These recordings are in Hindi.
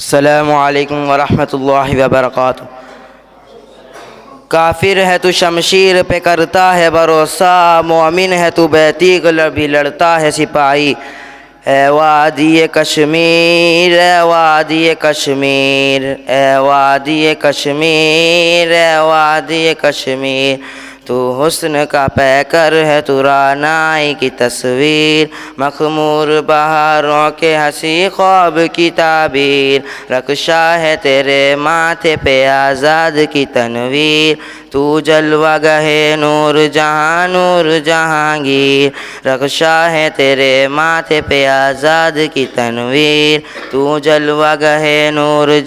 अस्सलामु अलैकुम वरहमतुल्लाहि वबरकातुहू। काफिर है तू शमशीर पे करता है भरोसा, मोमिन है तू बैतीक भी लड़ता है सिपाही। ए वादी कश्मीर, ए वादी कश्मीर, ए वादी कश्मीर, ए वादी कश्मीर, तू हुस्न का पैकर है तू रानाई की तस्वीर, मखमूर बहारों के हंसी ख्वाब की ताबीर, रक्षा है तेरे माथे पे आज़ाद की तनवीर, तू जलवा गहे नूर जहांगीर, रक्षा है तेरे माथे पे आज़ाद की तनवीर, तू जलवा गहे नूर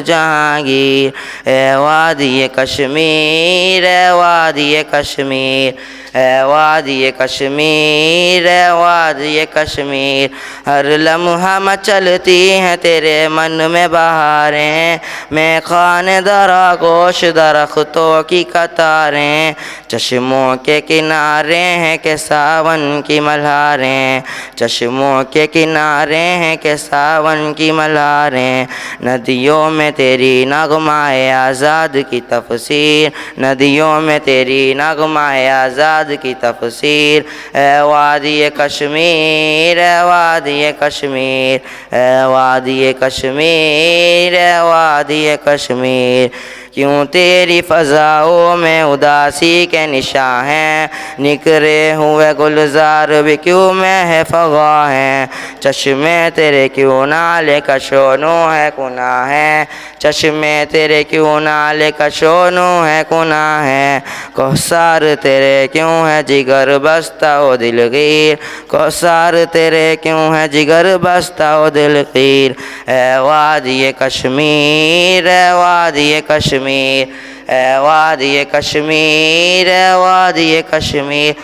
जहांगीर। ए वादी कश्मीर, ए वादी कश्मीर, ए वादी कश्मीर, ए वादी कश्मीर, हर लम्हा मचलती हैं तेरे मन में बहारें, मैं खाने दरा गोश दरख्तों की कतारें, चश्मों के किनारे हैं के सावन की मल्हारें, चश्मों के किनारे हैं के सावन की मल्हारें, नदियों में तेरी नगमाए आज़ाद की तफसीर, नदियों में तेरी नगमाए आज़ाद की तफसीर। ए वादी कश्मीर, ए वादी कश्मीर, ए वादी कश्मीर, ए वादी कश्मीर, क्यों तेरी फ़ज़ाओं में उदासी के निशान हैं, निकरे हुए गुलजार भी क्यों में फ़ग़ा हैं, चश्मे तेरे क्यों नाले कशोनो है कुना है, चश्मे तेरे क्यों नाले कशोनो है कुना है, कौसार तेरे क्यों है जिगर बस्ता ओ दिलगीर, कौसार तेरे क्यों है जिगर बस्ता ओ दिलगीर। ए वादी कश्मीर, ए वादी कश्मीर, ए वादी कश्मीर, ए वादी कश्मीर,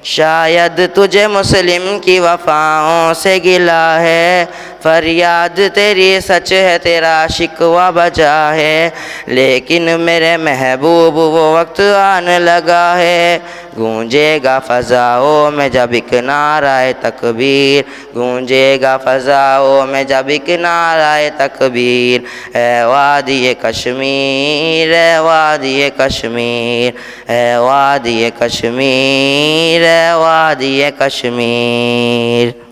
शायद तुझे मुस्लिम की वफ़ाओं से गिला है, फरियाद तेरी सच है तेरा शिकवा बजा है, लेकिन मेरे महबूब वो वक्त आने लगा है, गूंजेगा फ़ज़ाओं में जब एक नाराए तकबीर, गूंजेगा फ़ज़ाओं में जब एक नाराए तकबीर। ए वादी कश्मीर, ए वादी कश्मीर, ए वादी कश्मीर, ए वादी कश्मीर।